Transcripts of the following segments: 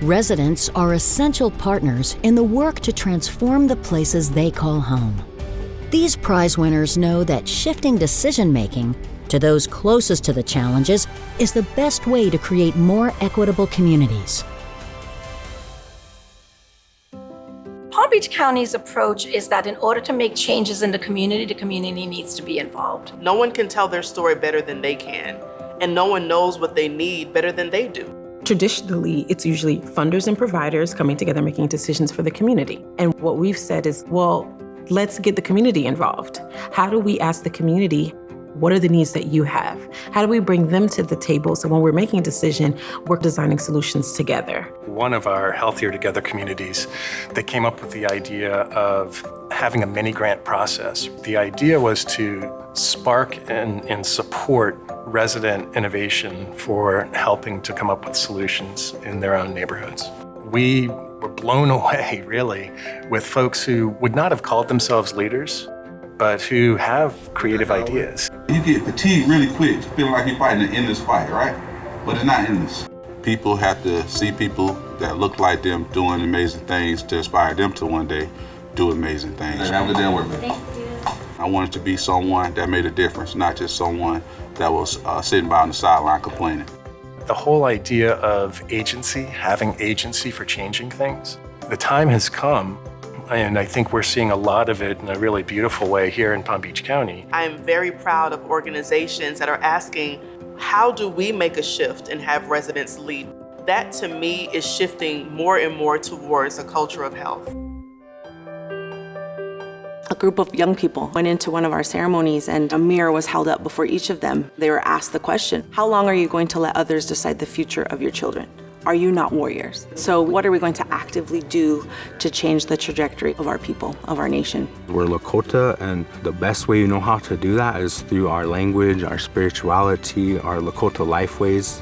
Residents are essential partners in the work to transform the places they call home. These prize winners know that shifting decision-making to those closest to the challenges is the best way to create more equitable communities. Palm Beach County's approach is that in order to make changes in the community needs to be involved. No one can tell their story better than they can, and no one knows what they need better than they do. Traditionally, it's usually funders and providers coming together making decisions for the community. And what we've said is, well, let's get the community involved. How do we ask the community, what are the needs that you have? How do we bring them to the table so when we're making a decision, we're designing solutions together? One of our Healthier Together communities, they came up with the idea of having a mini grant process. The idea was to spark and support resident innovation for helping to come up with solutions in their own neighborhoods. We were blown away, really, with folks who would not have called themselves leaders, but who have creative ideas. You get fatigued really quick, feeling like you're fighting an endless fight, right? But it's not endless. People have to see people that look like them doing amazing things to inspire them to one day do amazing things. Have a good day, work. I wanted to be someone that made a difference, not just someone that was sitting by on the sideline complaining. The whole idea of agency, having agency for changing things, the time has come, and I think we're seeing a lot of it in a really beautiful way here in Palm Beach County. I am very proud of organizations that are asking, how do we make a shift and have residents lead? That to me is shifting more and more towards a culture of health. A group of young people went into one of our ceremonies and a mirror was held up before each of them. They were asked the question, how long are you going to let others decide the future of your children? Are you not warriors? So what are we going to actively do to change the trajectory of our people, of our nation? We're Lakota, and the best way you know how to do that is through our language, our spirituality, our Lakota lifeways.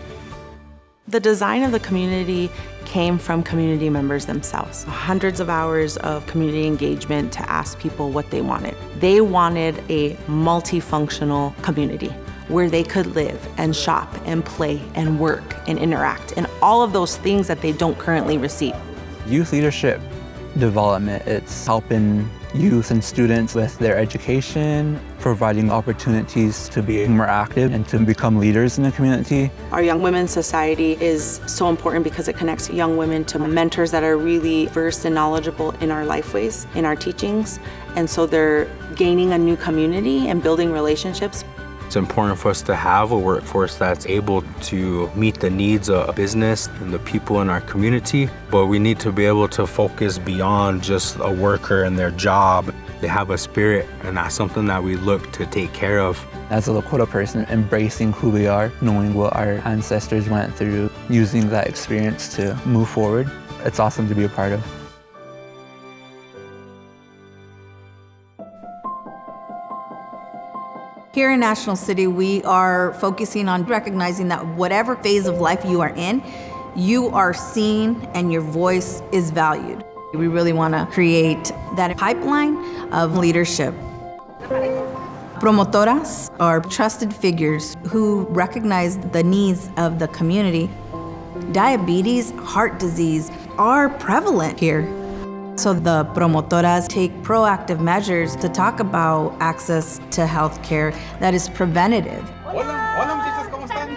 The design of the community came from community members themselves. Hundreds of hours of community engagement to ask people what they wanted. They wanted a multifunctional community where they could live and shop and play and work and interact and all of those things that they don't currently receive. Youth leadership development, it's helping youth and students with their education, providing opportunities to be more active and to become leaders in the community. Our Young Women's Society is so important because it connects young women to mentors that are really versed and knowledgeable in our lifeways, in our teachings, and so they're gaining a new community and building relationships. It's important for us to have a workforce that's able to meet the needs of business and the people in our community, but we need to be able to focus beyond just a worker and their job. They have a spirit, and that's something that we look to take care of. As a Lakota person, embracing who we are, knowing what our ancestors went through, using that experience to move forward, it's awesome to be a part of. Here in National City, we are focusing on recognizing that whatever phase of life you are in, you are seen and your voice is valued. We really want to create that pipeline of leadership. Promotoras are trusted figures who recognize the needs of the community. Diabetes, heart disease are prevalent here. So the promotoras take proactive measures to talk about access to health care that is preventative.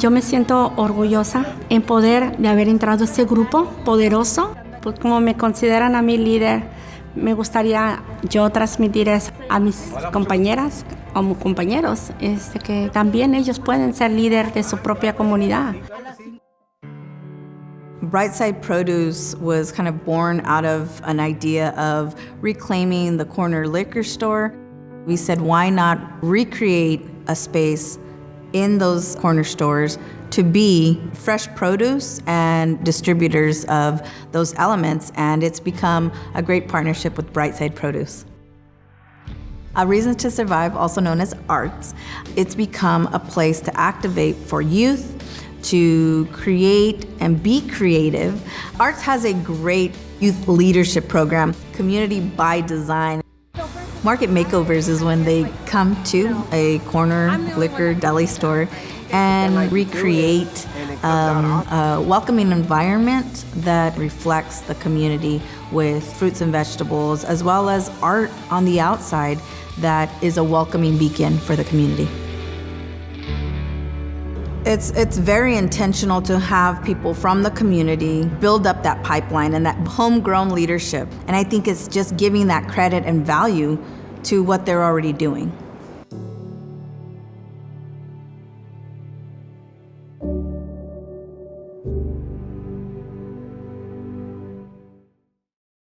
Yo me siento orgullosa en poder de haber entrado a este grupo poderoso, pues como me consideran a mi líder, me gustaría yo transmitir eso a mis compañeras o compañeros, que también ellos pueden ser líder de su propia comunidad. Brightside Produce was kind of born out of an idea of reclaiming the corner liquor store. We said, why not recreate a space in those corner stores to be fresh produce and distributors of those elements, and it's become a great partnership with Brightside Produce. A Reason to Survive, also known as ARTS, it's become a place to activate for youth, to create and be creative. ARTS has a great youth leadership program, Community by Design. Market makeovers is when they come to a corner liquor deli store and recreate a welcoming environment that reflects the community with fruits and vegetables, as well as art on the outside that is a welcoming beacon for the community. It's very intentional to have people from the community build up that pipeline and that homegrown leadership. And I think it's just giving that credit and value to what they're already doing.